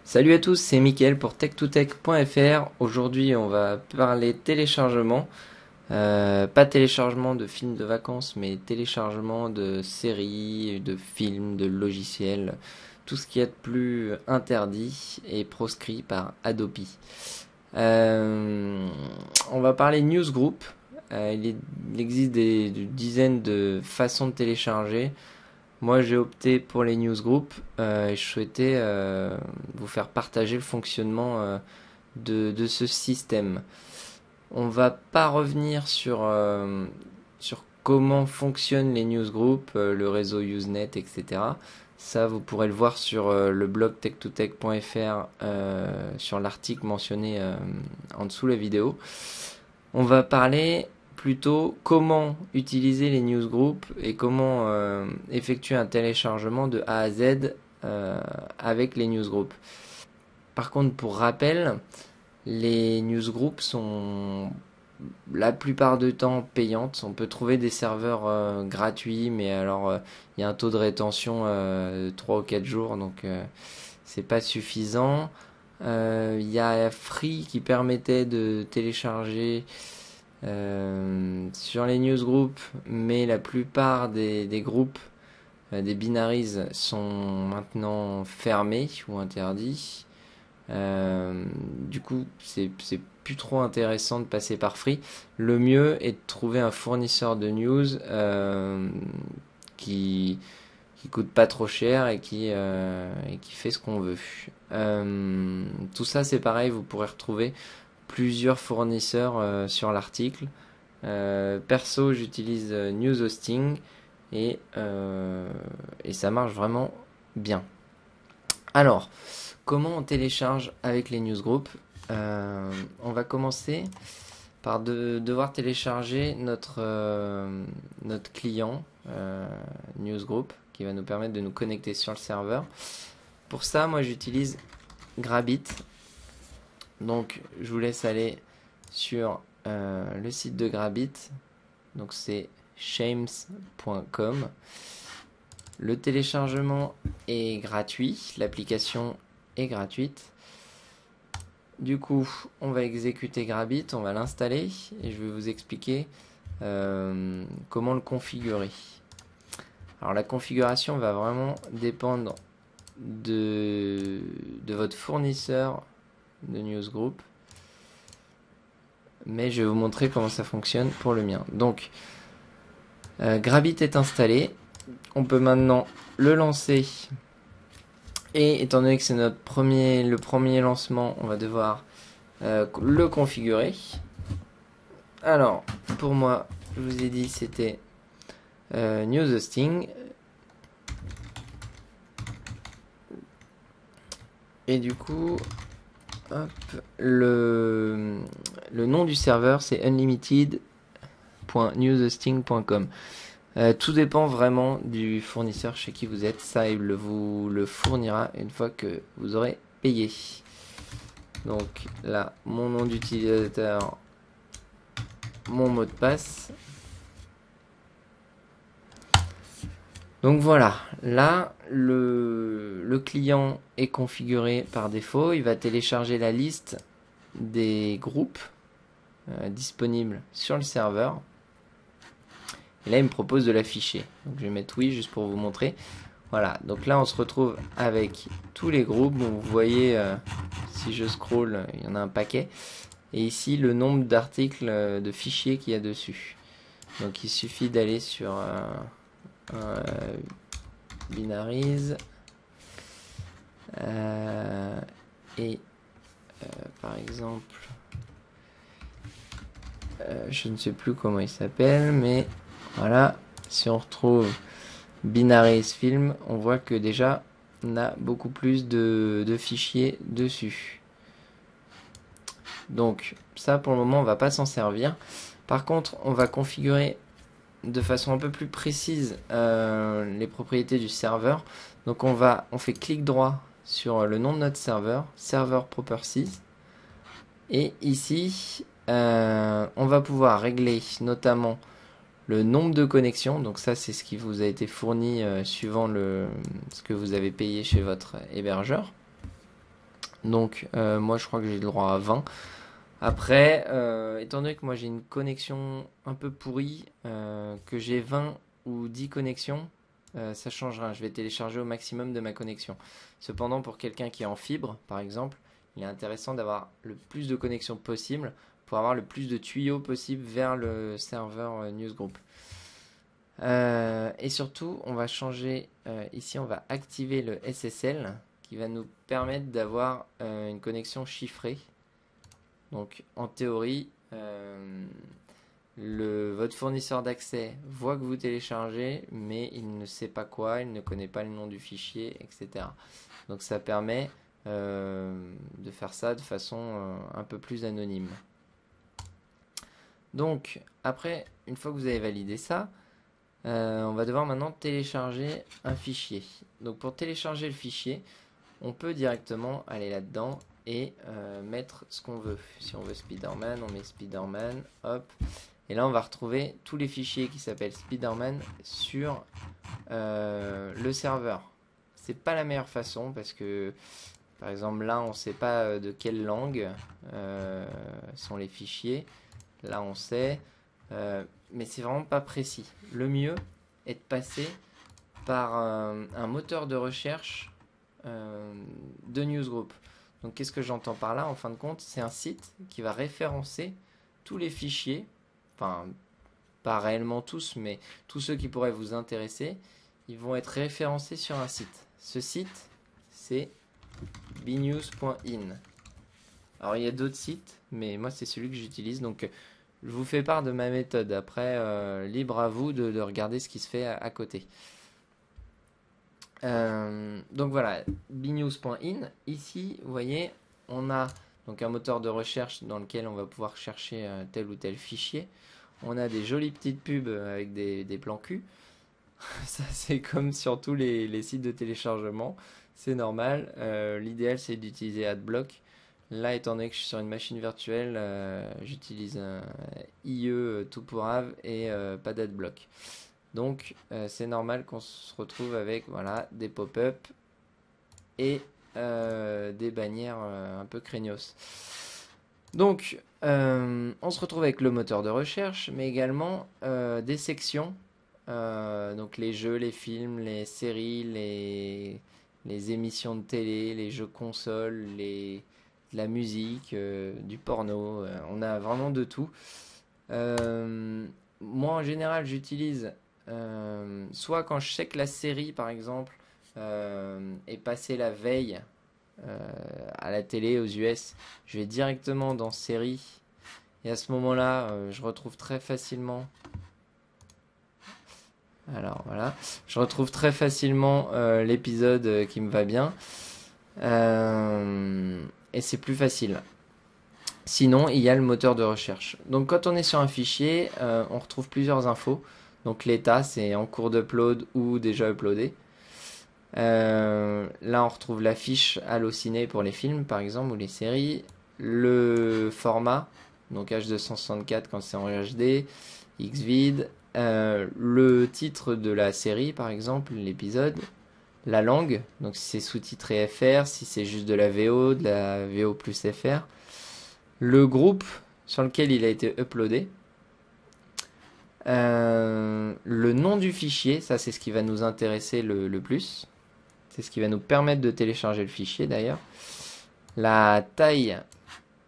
Salut à tous, c'est Mickaël pour tech2tech.fr. Aujourd'hui, on va parler téléchargement. Pas téléchargement de films de vacances, mais téléchargement de séries, de films, de logiciels. Tout ce qui est de plus interdit et proscrit par Adobe. Euh, on va parler Newsgroup. Il existe des dizaines de façons de télécharger. Moi, j'ai opté pour les newsgroups et je souhaitais vous faire partager le fonctionnement de ce système. On va pas revenir sur comment fonctionnent les newsgroups, le réseau Usenet, etc. Ça, vous pourrez le voir sur le blog tech2tech.fr sur l'article mentionné en dessous la vidéo. On va parler plutôt comment utiliser les newsgroups et comment effectuer un téléchargement de A à Z avec les newsgroups. Par contre, pour rappel, les newsgroups sont la plupart du temps payantes. On peut trouver des serveurs gratuits, mais alors il y a un taux de rétention de 3 ou 4 jours, donc c'est pas suffisant. Il y a Free qui permettait de télécharger sur les newsgroups, mais la plupart des groupes, des binaries, sont maintenant fermés ou interdits. Du coup, c'est plus trop intéressant de passer par Free. Le mieux est de trouver un fournisseur de news qui qui coûte pas trop cher et qui fait ce qu'on veut. Tout ça, c'est pareil, vous pourrez retrouver plusieurs fournisseurs sur l'article. Perso, j'utilise News Hosting et ça marche vraiment bien. Alors, comment on télécharge avec les newsgroups? On va commencer par devoir télécharger notre client newsgroup qui va nous permettre de nous connecter sur le serveur. Pour ça, moi j'utilise Grabit. Donc je vous laisse aller sur le site de Grabit. Donc c'est shames.com. Le téléchargement est gratuit, l'application est gratuite. Du coup, on va exécuter Grabit, on va l'installer et je vais vous expliquer comment le configurer. Alors la configuration va vraiment dépendre de votre fournisseur de newsgroup, mais je vais vous montrer comment ça fonctionne pour le mien. Donc, Grabit est installé, on peut maintenant le lancer. Et étant donné que c'est le premier lancement, on va devoir le configurer. Alors, pour moi, je vous ai dit c'était News Hosting. Et du coup, hop, le nom du serveur c'est unlimited.newshosting.com. Tout dépend vraiment du fournisseur chez qui vous êtes. Ça, il vous le fournira une fois que vous aurez payé. Donc là, mon nom d'utilisateur, mon mot de passe. Donc voilà, là, le client est configuré par défaut. Il va télécharger la liste des groupes disponibles sur le serveur. Et là, il me propose de l'afficher. Donc je vais mettre oui, juste pour vous montrer. Voilà, donc là, on se retrouve avec tous les groupes. Bon, vous voyez, si je scroll, il y en a un paquet. Et ici, le nombre d'articles, de fichiers qu'il y a dessus. Donc il suffit d'aller sur binaries et par exemple je ne sais plus comment il s'appelle, mais voilà, si on retrouve binaries film, on voit que déjà on a beaucoup plus de fichiers dessus. Donc ça pour le moment on va pas s'en servir. Par contre on va configurer de façon un peu plus précise les propriétés du serveur. Donc on fait clic droit sur le nom de notre serveur, server properties, et ici on va pouvoir régler notamment le nombre de connexions. Donc ça c'est ce qui vous a été fourni suivant ce que vous avez payé chez votre hébergeur. Donc moi je crois que j'ai le droit à 20. Après, étant donné que moi j'ai une connexion un peu pourrie, que j'ai 20 ou 10 connexions, ça change rien. Je vais télécharger au maximum de ma connexion. Cependant, pour quelqu'un qui est en fibre, par exemple, il est intéressant d'avoir le plus de connexions possible pour avoir le plus de tuyaux possible vers le serveur Newsgroup. Et surtout, on va changer, ici on va activer le SSL qui va nous permettre d'avoir une connexion chiffrée. Donc en théorie, votre fournisseur d'accès voit que vous téléchargez, mais il ne sait pas quoi, il ne connaît pas le nom du fichier, etc. Donc ça permet de faire ça de façon un peu plus anonyme. Donc après, une fois que vous avez validé ça, on va devoir maintenant télécharger un fichier. Donc pour télécharger le fichier, on peut directement aller là-dedans et mettre ce qu'on veut. Si on veut Spider-Man, on met Spider-Man, hop. Et là, on va retrouver tous les fichiers qui s'appellent Spider-Man sur le serveur. C'est pas la meilleure façon parce que, par exemple, là, on ne sait pas de quelle langue sont les fichiers. Là, on sait, mais c'est vraiment pas précis. Le mieux est de passer par un moteur de recherche de Newsgroup. Donc qu'est-ce que j'entends par là? En fin de compte, c'est un site qui va référencer tous les fichiers, enfin pas réellement tous, mais tous ceux qui pourraient vous intéresser, ils vont être référencés sur un site. Ce site, c'est bnews.in. Alors il y a d'autres sites, mais moi c'est celui que j'utilise, donc je vous fais part de ma méthode. Après, libre à vous de regarder ce qui se fait à côté. Donc voilà, bnews.in. Ici, vous voyez, on a donc un moteur de recherche dans lequel on va pouvoir chercher tel ou tel fichier. On a des jolies petites pubs avec des plans cul. Ça, c'est comme sur tous les sites de téléchargement. C'est normal. L'idéal, c'est d'utiliser AdBlock. Là, étant donné que je suis sur une machine virtuelle, j'utilise un IE tout pour Ave et pas d'AdBlock. Donc c'est normal qu'on se retrouve avec voilà, des pop-up et des bannières un peu craignos. Donc on se retrouve avec le moteur de recherche, mais également des sections. Donc les jeux, les films, les séries, les émissions de télé, les jeux consoles, la musique, du porno. On a vraiment de tout. Moi en général j'utilise soit quand je sais que la série, par exemple, est passée la veille à la télé aux US, je vais directement dans série. Et à ce moment-là, je retrouve très facilement. Alors voilà, je retrouve très facilement l'épisode qui me va bien. Et c'est plus facile. Sinon, il y a le moteur de recherche. Donc quand on est sur un fichier, on retrouve plusieurs infos. Donc l'état, c'est en cours d'upload ou déjà uploadé. Là, on retrouve la fiche Allociné pour les films, par exemple, ou les séries. Le format, donc H264 quand c'est en HD, Xvid. Le titre de la série, par exemple, l'épisode. La langue, donc si c'est sous-titré FR, si c'est juste de la VO plus FR. Le groupe sur lequel il a été uploadé. Le nom du fichier, ça c'est ce qui va nous intéresser le plus. C'est ce qui va nous permettre de télécharger le fichier d'ailleurs. La taille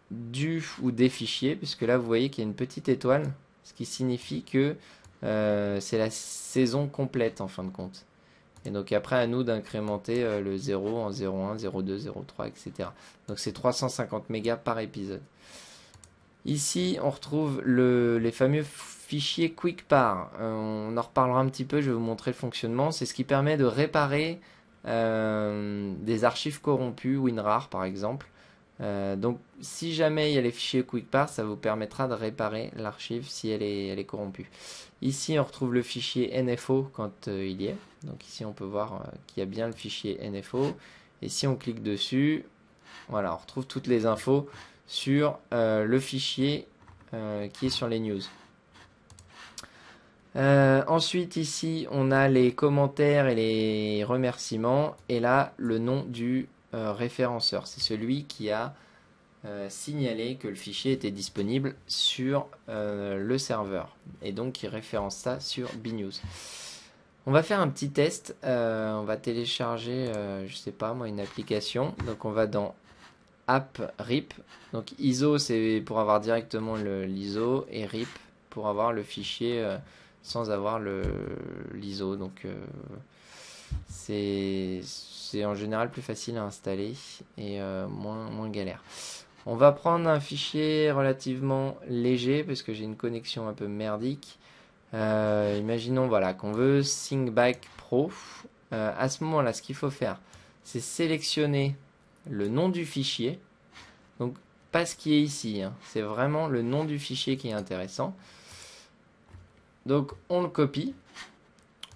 du ou des fichiers, puisque là vous voyez qu'il y a une petite étoile, ce qui signifie que c'est la saison complète en fin de compte. Et donc après à nous d'incrémenter le 0 en 0.1, 0.2, 0.3, etc. Donc c'est 350 mégas par épisode. Ici, on retrouve les fameux fichiers QuickPar. On en reparlera un petit peu, je vais vous montrer le fonctionnement. C'est ce qui permet de réparer des archives corrompues, WinRAR par exemple. Donc, si jamais il y a les fichiers QuickPar, ça vous permettra de réparer l'archive si elle est corrompue. Ici, on retrouve le fichier NFO quand il y est. Donc ici, on peut voir qu'il y a bien le fichier NFO. Et si on clique dessus, voilà, on retrouve toutes les infos sur le fichier qui est sur les news. Ensuite ici on a les commentaires et les remerciements et là le nom du référenceur. C'est celui qui a signalé que le fichier était disponible sur le serveur. Et donc, il référence ça sur bnews. On va faire un petit test. On va télécharger, je sais pas moi, une application. Donc, on va dans App RIP. Donc, ISO, c'est pour avoir directement l'ISO. Et RIP pour avoir le fichier sans avoir l'ISO. Donc, c'est en général plus facile à installer et moins galère. On va prendre un fichier relativement léger parce que j'ai une connexion un peu merdique. Imaginons voilà, qu'on veut ThinkBack Pro. À ce moment-là, ce qu'il faut faire, c'est sélectionner le nom du fichier. Donc, pas ce qui est ici. Hein. C'est vraiment le nom du fichier qui est intéressant. Donc, on le copie.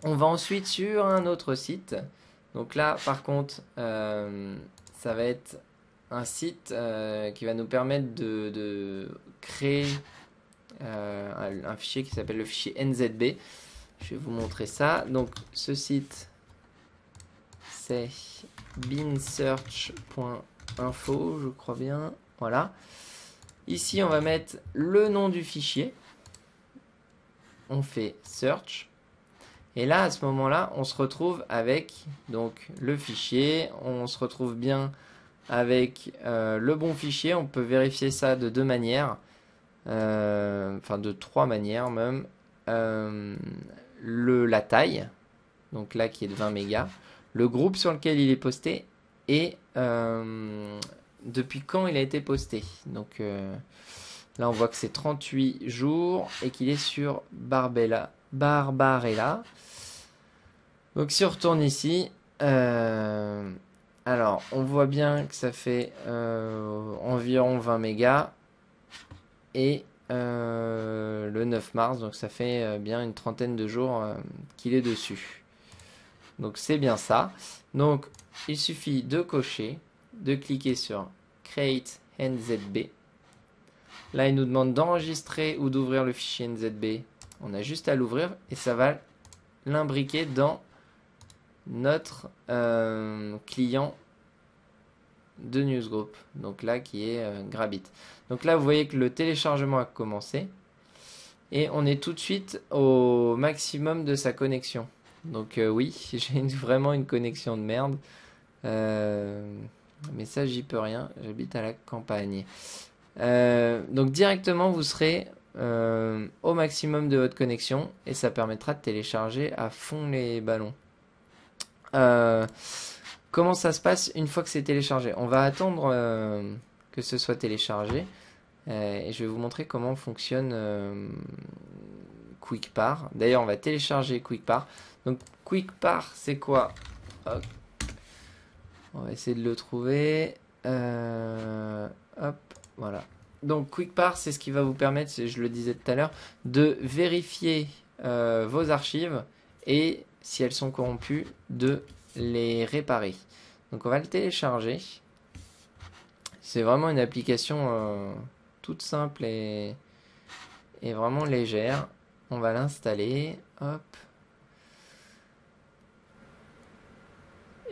On va ensuite sur un autre site. Donc là, par contre, ça va être un site qui va nous permettre de créer un fichier qui s'appelle le fichier NZB. Je vais vous montrer ça. Donc ce site, c'est binsearch.info, je crois bien. Voilà. Ici, on va mettre le nom du fichier. On fait search. Et là, à ce moment-là, on se retrouve avec donc, le fichier. On se retrouve bien avec le bon fichier. On peut vérifier ça de deux manières. Enfin, de trois manières même. La taille. Donc là, qui est de 20 mégas. Le groupe sur lequel il est posté. Et depuis quand il a été posté. Donc là, on voit que c'est 38 jours. Et qu'il est sur Barbarella. Donc si on retourne ici, alors on voit bien que ça fait environ 20 mégas et le 9 mars, donc ça fait bien une trentaine de jours qu'il est dessus. Donc c'est bien ça. Donc il suffit de cocher, de cliquer sur Create NZB. Là il nous demande d'enregistrer ou d'ouvrir le fichier NZB. On a juste à l'ouvrir et ça va l'imbriquer dans notre client de Newsgroup, donc là qui est Grabit. Donc là vous voyez que le téléchargement a commencé et on est tout de suite au maximum de sa connexion. Donc oui, j'ai vraiment une connexion de merde, mais ça j'y peux rien, j'habite à la campagne. Donc directement vous serez au maximum de votre connexion et ça permettra de télécharger à fond les ballons. Comment ça se passe une fois que c'est téléchargé? On va attendre que ce soit téléchargé et je vais vous montrer comment fonctionne QuickPar. D'ailleurs, on va télécharger QuickPar. Donc, QuickPar, c'est quoi? Hop. On va essayer de le trouver. Hop, voilà. Donc, QuickPar, c'est ce qui va vous permettre, je le disais tout à l'heure, de vérifier vos archives et si elles sont corrompues, de les réparer. Donc on va le télécharger. C'est vraiment une application toute simple et vraiment légère. On va l'installer. Hop.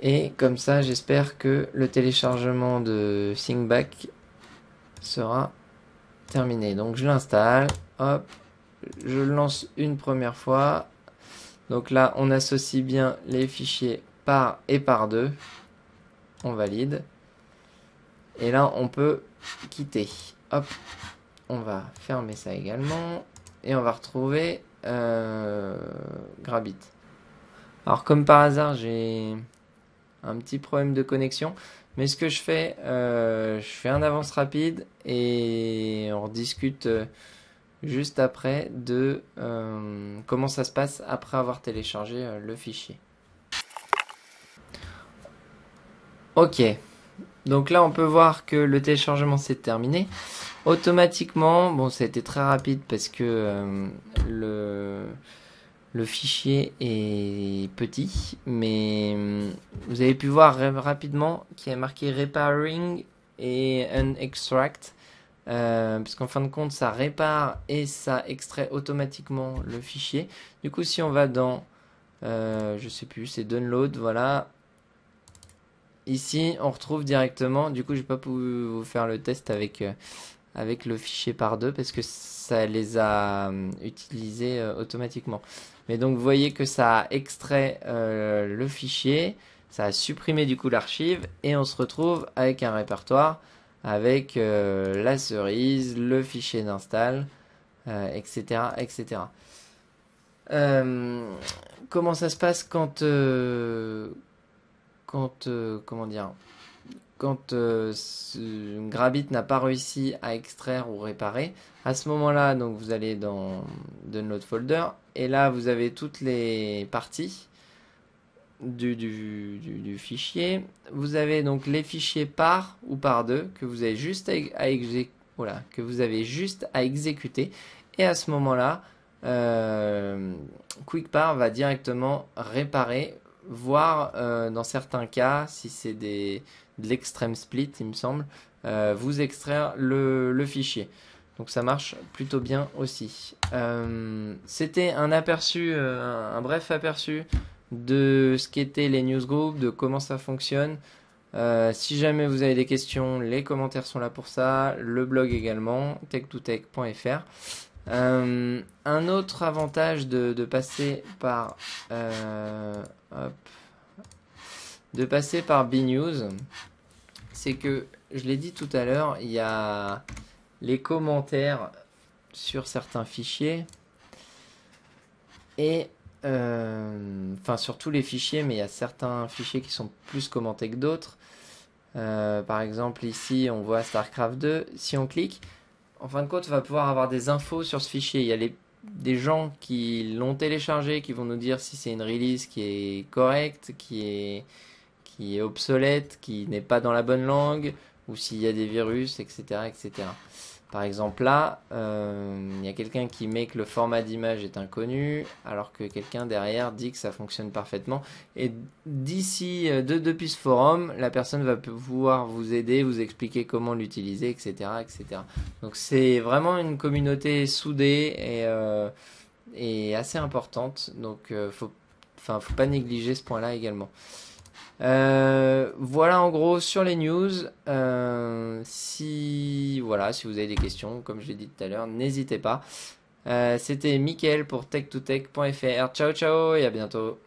Et comme ça, j'espère que le téléchargement de ThinkBack sera terminé. Donc je l'installe. Hop. Je le lance une première fois. Donc là, on associe bien les fichiers par et par deux. On valide. Et là, on peut quitter. Hop. On va fermer ça également. Et on va retrouver Grabit. Alors, comme par hasard, j'ai un petit problème de connexion. Mais ce que je fais un avance rapide et on rediscute juste après de comment ça se passe après avoir téléchargé le fichier. Ok, donc là on peut voir que le téléchargement s'est terminé. Automatiquement, bon ça a été très rapide parce que le fichier est petit, mais vous avez pu voir rapidement qu'il y a marqué Repairing et un Extract. Parce qu'en fin de compte ça répare et ça extrait automatiquement le fichier. Du coup si on va dans je sais plus, c'est download, voilà, ici, on retrouve directement, du coup, je vais pas pu vous faire le test avec le fichier par deux parce que ça les a utilisés automatiquement. Mais donc, vous voyez que ça a extrait le fichier, ça a supprimé du coup l'archive et on se retrouve avec un répertoire avec la cerise, le fichier d'install, etc., etc. Euh, comment ça se passe quand comment dire, quand Grabit n'a pas réussi à extraire ou réparer? À ce moment-là, donc vous allez dans Download Folder et là vous avez toutes les parties du fichier. Vous avez donc les fichiers par ou par deux que vous avez juste voilà, que vous avez juste à exécuter. Et à ce moment-là, QuickPar va directement réparer, voire dans certains cas, si c'est de l'extreme split, il me semble, vous extraire le fichier. Donc ça marche plutôt bien aussi. C'était un aperçu, un bref aperçu de ce qu'étaient les newsgroups, de comment ça fonctionne. Si jamais vous avez des questions, les commentaires sont là pour ça, le blog également, tech2tech.fr. Un autre avantage de passer par hop, de passer par BNews, c'est que je l'ai dit tout à l'heure, il y a les commentaires sur certains fichiers et enfin sur tous les fichiers, mais il y a certains fichiers qui sont plus commentés que d'autres. Par exemple ici on voit StarCraft 2, si on clique, en fin de compte on va pouvoir avoir des infos sur ce fichier. Il y a des gens qui l'ont téléchargé, qui vont nous dire si c'est une release qui est correcte, qui est obsolète, qui n'est pas dans la bonne langue, ou s'il y a des virus, etc., etc. Par exemple là, il y a quelqu'un qui met que le format d'image est inconnu, alors que quelqu'un derrière dit que ça fonctionne parfaitement. Et d'ici, depuis ce forum, la personne va pouvoir vous aider, vous expliquer comment l'utiliser, etc., etc. Donc c'est vraiment une communauté soudée et assez importante. Donc faut pas négliger ce point-là également. Voilà en gros sur les news. Si vous avez des questions, comme je l'ai dit tout à l'heure, n'hésitez pas. C'était Mickaël pour tech2tech.fr. Ciao ciao et à bientôt.